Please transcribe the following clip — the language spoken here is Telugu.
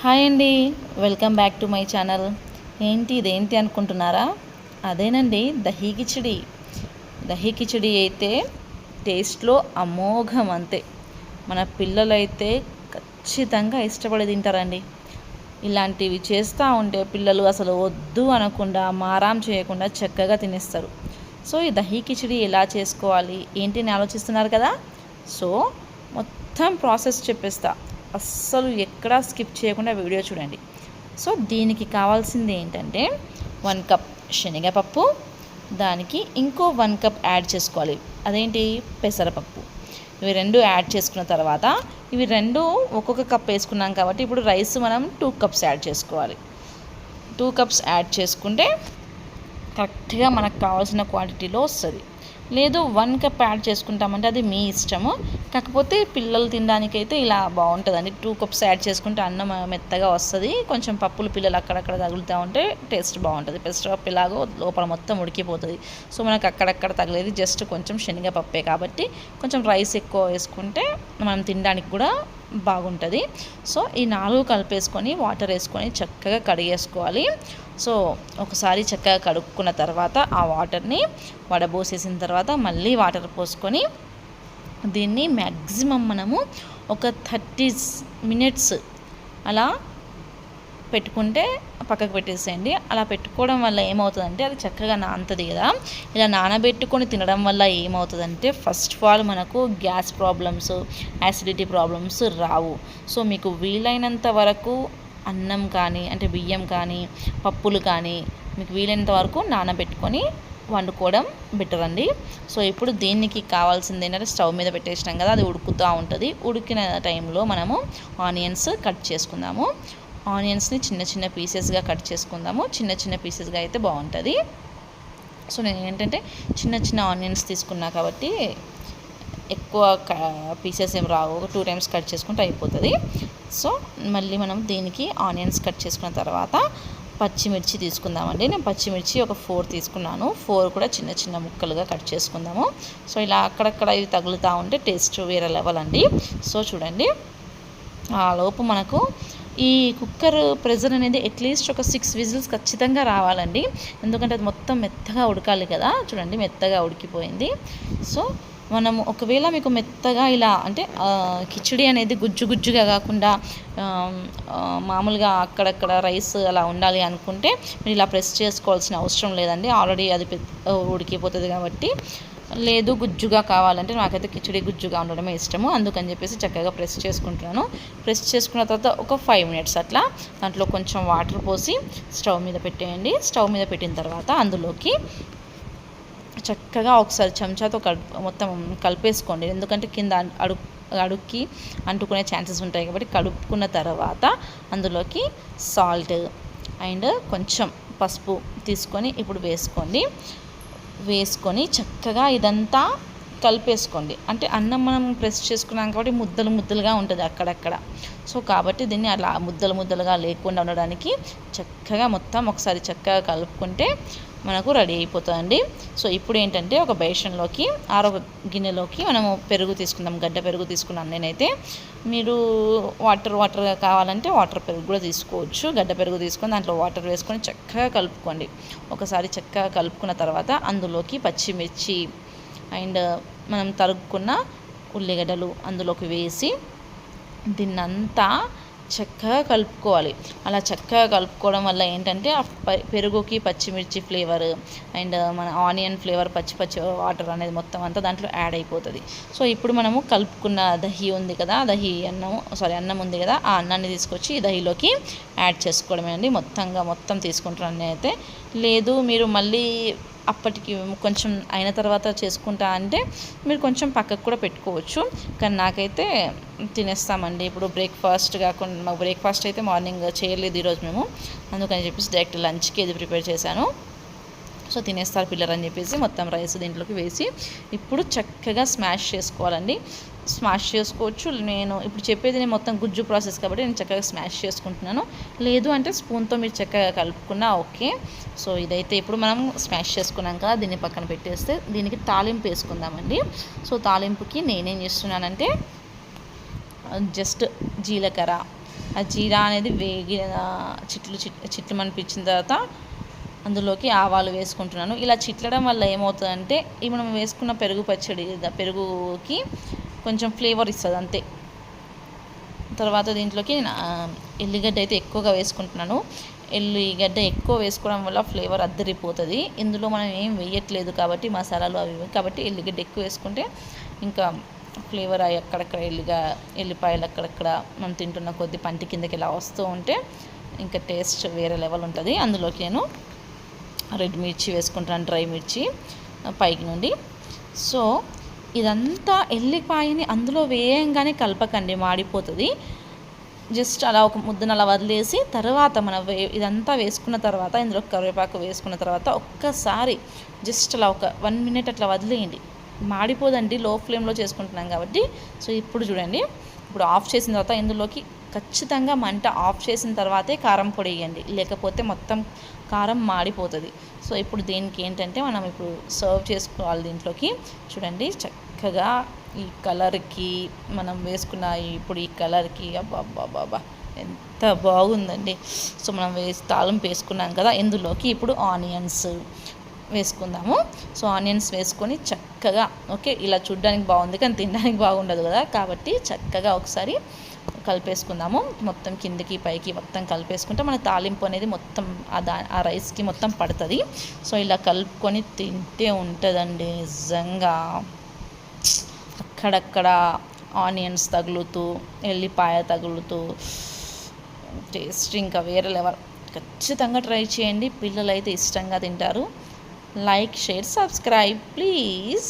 హాయ్ అండి, welcome back to my channel. ఇదేంటి అనుకుంటున్నారా? అదేనండి, దహీ కిచిడి. దహీ కిచిడి అయితే టేస్ట్లో అమోఘం అంతే. మన పిల్లలైతే ఖచ్చితంగా ఇష్టపడి తింటారండి. ఇలాంటివి చేస్తూ ఉంటే పిల్లలు అసలు వద్దు అనకుండా మారాం చేయకుండా చక్కగా తినేస్తారు. సో ఈ దహీ కిచిడి ఎలా చేసుకోవాలి ఏంటి అని ఆలోచిస్తున్నారు కదా. సో మొత్తం ప్రాసెస్ చెప్పేస్తా, అస్సలు ఎక్కడా స్కిప్ చేయకుండా వీడియో చూడండి. సో దీనికి కావాల్సింది ఏంటంటే 1 కప్ శనగపప్పు, దానికి ఇంకో 1 కప్ యాడ్ చేసుకోవాలి. అదేంటి, పెసరపప్పు. ఇవి రెండు యాడ్ చేసుకున్న తర్వాత, ఇవి రెండు ఒక్కొక్క కప్ వేసుకున్నాం కాబట్టి ఇప్పుడు రైస్ మనం 2 కప్స్ యాడ్ చేసుకోవాలి. 2 కప్స్ యాడ్ చేసుకుంటే కరెక్ట్గా మనకు కావాల్సిన క్వాంటిటీలో వస్తుంది. లేదు 1 కప్ యాడ్ చేసుకుంటామంటే అది మీ ఇష్టము. కాకపోతే పిల్లలు తినడానికైతే ఇలా బాగుంటుందండి. 2 కప్స్ యాడ్ చేసుకుంటే అన్నం మెత్తగా వస్తుంది. కొంచెం పప్పులు పిల్లలు అక్కడక్కడ తగులుతూ ఉంటే టేస్ట్ బాగుంటుంది. పెసరపప్పు ఇలాగో లోపల మొత్తం ఉడికిపోతుంది. సో మనకు అక్కడక్కడ తగిలేది జస్ట్ కొంచెం శనగపప్పే కాబట్టి కొంచెం రైస్ ఎక్కువ వేసుకుంటే మనం తినడానికి కూడా బాగుంటుంది. సో ఈ 4 కలిపేసుకొని వాటర్ వేసుకొని చక్కగా కడిగేసుకోవాలి. సో ఒకసారి చక్కగా కడుక్కున్న తర్వాత ఆ వాటర్ని వడబోసేసిన తర్వాత మళ్ళీ వాటర్ పోసుకొని దీన్ని మ్యాక్సిమం మనము ఒక 30 మినిట్స్ అలా పెట్టుకుంటే పక్కకు పెట్టేసేయండి. అలా పెట్టుకోవడం వల్ల ఏమవుతుందంటే అది చక్కగా నానుతుంది కదా. ఇలా నానబెట్టుకొని తినడం వల్ల ఏమవుతుందంటే ఫస్ట్ ఆఫ్ ఆల్ మనకు గ్యాస్ ప్రాబ్లమ్స్, యాసిడిటీ ప్రాబ్లమ్స్ రావు. సో మీకు వీలైనంత వరకు అన్నం కానీ అంటే బియ్యం కానీ పప్పులు కానీ మీకు వీలైనంత వరకు నానబెట్టుకొని వండుకోవడం బెటర్ అండి. సో ఇప్పుడు దీనికి కావాల్సింది ఏంటంటే స్టవ్ మీద పెట్టేసినాం కదా, అది ఉడుకుతూ ఉంటుంది. ఉడికిన టైంలో మనము ఆనియన్స్ కట్ చేసుకుందాము. ఆనియన్స్ని చిన్న చిన్న పీసెస్గా కట్ చేసుకుందాము. చిన్న చిన్న పీసెస్గా అయితే బాగుంటుంది. సో నేను ఏంటంటే చిన్న చిన్న ఆనియన్స్ తీసుకున్నా కాబట్టి ఎక్కువ పీసెస్ ఏం రావు. 2 టైమ్స్ కట్ చేసుకుంటే అయిపోతుంది. సో మళ్ళీ మనం దీనికి ఆనియన్స్ కట్ చేసుకున్న తర్వాత పచ్చిమిర్చి తీసుకుందామండి. నేను పచ్చిమిర్చి ఒక 4 తీసుకున్నాను. 4 కూడా చిన్న చిన్న ముక్కలుగా కట్ చేసుకుందాము. సో ఇలా అక్కడక్కడ ఇవి తగులుతూ ఉంటే టేస్ట్ వేరే లెవెల్ అండి. సో చూడండి, ఆ లోపు మనకు ఈ కుక్కర్ ప్రెజర్ అనేది అట్లీస్ట్ ఒక 6 విజిల్స్ ఖచ్చితంగా రావాలండి. ఎందుకంటే అది మొత్తం మెత్తగా ఉడకాలి కదా. చూడండి మెత్తగా ఉడికిపోయింది. సో మనము ఒకవేళ మీకు మెత్తగా ఇలా అంటే కిచిడి అనేది గుజ్జు గుజ్జుగా కాకుండా మామూలుగా అక్కడక్కడ రైస్ అలా ఉండాలి అనుకుంటే మీరు ఇలా ప్రెస్ చేసుకోవాల్సిన అవసరం లేదండి. ఆల్రెడీ అది ఉడికిపోతుంది కాబట్టి. లేదు గుజ్జుగా కావాలంటే నాకైతే కిచిడి గుజ్జుగా ఉండడమే ఇష్టము. అందుకని చెప్పేసి చక్కగా ప్రెస్ చేసుకుంటున్నాను. ప్రెస్ చేసుకున్న తర్వాత ఒక 5 మినిట్స్ అట్లా దాంట్లో కొంచెం వాటర్ పోసి స్టవ్ మీద పెట్టేయండి. స్టవ్ మీద పెట్టిన తర్వాత అందులోకి చక్కగా ఒకసారి చెంచాతో మొత్తం కలిపేసుకోండి. ఎందుకంటే కింద అడుక్కి అంటుకునే ఛాన్సెస్ ఉంటాయి కాబట్టి కలుపుకున్న తర్వాత అందులోకి సాల్ట్ అండ్ కొంచెం పసుపు తీసుకొని ఇప్పుడు వేసుకొని చక్కగా ఇదంతా కలిపేసుకోండి. అంటే అన్నం మనం ప్రెస్ చేసుకున్నాం కాబట్టి ముద్దలు ముద్దలుగా ఉంటుంది అక్కడక్కడ. సో కాబట్టి దీన్ని అలా ముద్దలు ముద్దలుగా లేకుండా ఉండడానికి చక్కగా మొత్తం ఒకసారి చక్కగా కలుపుకుంటే మనకు రెడీ అయిపోతుందండి. సో ఇప్పుడు ఏంటంటే ఒక బేషన్లోకి ఒక గిన్నెలోకి మనము పెరుగు తీసుకుందాం. గడ్డ పెరుగు తీసుకున్నాను నేనైతే. మీరు వాటర్గా కావాలంటే వాటర్ పెరుగు కూడా తీసుకోవచ్చు. గడ్డ పెరుగు తీసుకొని దాంట్లో వాటర్ వేసుకొని చక్కగా కలుపుకోండి. ఒకసారి చక్కగా కలుపుకున్న తర్వాత అందులోకి పచ్చిమిర్చి అండ్ మనం తరుగుకున్న ఉల్లిగడ్డలు అందులోకి వేసి దీన్నంతా చక్కగా కలుపుకోవాలి. అలా చక్కగా కలుపుకోవడం వల్ల ఏంటంటే ఆ పెరుగుకి పచ్చిమిర్చి ఫ్లేవర్ అండ్ మన ఆనియన్ ఫ్లేవర్ పచ్చి వాటర్ అనేది మొత్తం అంతా దాంట్లో యాడ్ అయిపోతుంది. సో ఇప్పుడు మనము కలుపుకున్న దహి ఉంది కదా, అన్నం ఉంది కదా, ఆ అన్నాన్ని తీసుకొచ్చి ఈ దహిలోకి యాడ్ చేసుకోవడమే అండి. మొత్తం తీసుకుంటున్నాను అయితే. లేదు మీరు మళ్ళీ అప్పటికి కొంచెం అయిన తర్వాత చేసుకుంటా అంటే మీరు కొంచెం పక్కకు కూడా పెట్టుకోవచ్చు. కానీ నాకైతే తినేస్తామండి. ఇప్పుడు బ్రేక్ఫాస్ట్ కాకుండా మాకు బ్రేక్ఫాస్ట్ అయితే మార్నింగ్ చేయలేదు ఈరోజు మేము. అందుకని చెప్పేసి డైరెక్ట్ లంచ్కి ఇది ప్రిపేర్ చేశాను. సో తినేస్తారు పిల్లలు అని చెప్పేసి మొత్తం రైస్ దీంట్లోకి వేసి ఇప్పుడు చక్కగా స్మాష్ చేసుకోవాలండి. స్మాష్ చేసుకోవచ్చు. నేను ఇప్పుడు చెప్పేది నేను మొత్తం గుజ్జు ప్రాసెస్ కాబట్టి నేను చక్కగా స్మాష్ చేసుకుంటున్నాను. లేదు అంటే స్పూన్తో మీరు చక్కగా కలుపుకున్నా ఓకే. సో ఇదైతే ఇప్పుడు మనం స్మాష్ చేసుకున్నాం కదా, దీన్ని పక్కన పెట్టేస్తే దీనికి తాలింపు వేసుకుందామండి. సో తాలింపుకి నేనేం చేస్తున్నానంటే జస్ట్ జీలకర్ర ఆ జీరా అనేది వేగిన చిట్లు అనిపించిన తర్వాత అందులోకి ఆవాలు వేసుకుంటున్నాను. ఇలా చిట్లడం వల్ల ఏమవుతుందంటే ఈ మనం వేసుకున్న పెరుగు పచ్చడి పెరుగుకి కొంచెం ఫ్లేవర్ ఇస్తుంది అంతే. తర్వాత దీంట్లోకి నేను ఎల్లిగడ్డ అయితే ఎక్కువగా వేసుకుంటున్నాను. ఎల్లిగడ్డ ఎక్కువ వేసుకోవడం వల్ల ఫ్లేవర్ అద్దరిపోతుంది. ఇందులో మనం ఏం వేయట్లేదు కాబట్టి మసాలాలు అవి కాబట్టి ఎల్లిగడ్డ ఎక్కువ వేసుకుంటే ఇంకా ఫ్లేవర్ అవి అక్కడక్కడ ఎల్లిపాయలు అక్కడక్కడ మనం తింటున్న కొద్ది పంటి కిందకి ఇలా వస్తూ ఉంటే ఇంకా టేస్ట్ వేరే లెవెల్ ఉంటుంది. అందులోకి నేను రెడ్ మిర్చి వేసుకుంటాను, డ్రై మిర్చి పైకి నుండి. సో ఇదంతా ఎల్లిపాయని అందులో వేయంగానే కలపకండి, మాడిపోతుంది. జస్ట్ అలా ఒక ముద్దను అలా వదిలేసి తర్వాత మనం ఇదంతా వేసుకున్న తర్వాత ఇందులో కరివేపాకు వేసుకున్న తర్వాత ఒక్కసారి జస్ట్ అలా ఒక 1 minute అట్లా వదిలేయండి. మాడిపోదండి, లో ఫ్లేమ్లో చేసుకుంటున్నాం కాబట్టి. సో ఇప్పుడు చూడండి, ఇప్పుడు ఆఫ్ చేసిన తర్వాత ఇందులోకి ఖచ్చితంగా మంట ఆఫ్ చేసిన తర్వాతే కారం పొడి వేయండి, లేకపోతే మొత్తం కారం మాడిపోతుంది. సో ఇప్పుడు దీనికి ఏంటంటే మనం ఇప్పుడు సర్వ్ చేసుకోవాలి. దీంట్లోకి చూడండి చక్కగా ఈ కలర్కి మనం వేసుకున్న ఇప్పుడు ఈ కలర్కి అబ్బా ఎంత బాగుందండి. సో మనం తాలింపు వేసుకున్నాం కదా, ఇందులోకి ఇప్పుడు ఆనియన్స్ వేసుకుందాము. సో ఆనియన్స్ వేసుకొని చక్కగా ఇలా చూడడానికి బాగుంది కానీ తినడానికి బాగుండదు కదా, కాబట్టి చక్కగా ఒకసారి కలిపేసుకుందాము. మొత్తం కిందికి పైకి మొత్తం కలిపేసుకుంటే మన తాలింపు అనేది మొత్తం ఆ రైస్కి మొత్తం పడుతుంది. సో ఇలా కలుపుకొని తింటే ఉంటుందండి నిజంగా. అక్కడక్కడ ఆనియన్స్ తగులుతూ ఎల్లిపాయ తగులుతూ టేస్ట్ ఇంకా వేరే లెవెల్. ఖచ్చితంగా ట్రై చేయండి, పిల్లలు అయితే ఇష్టంగా తింటారు. Like, share, subscribe, please.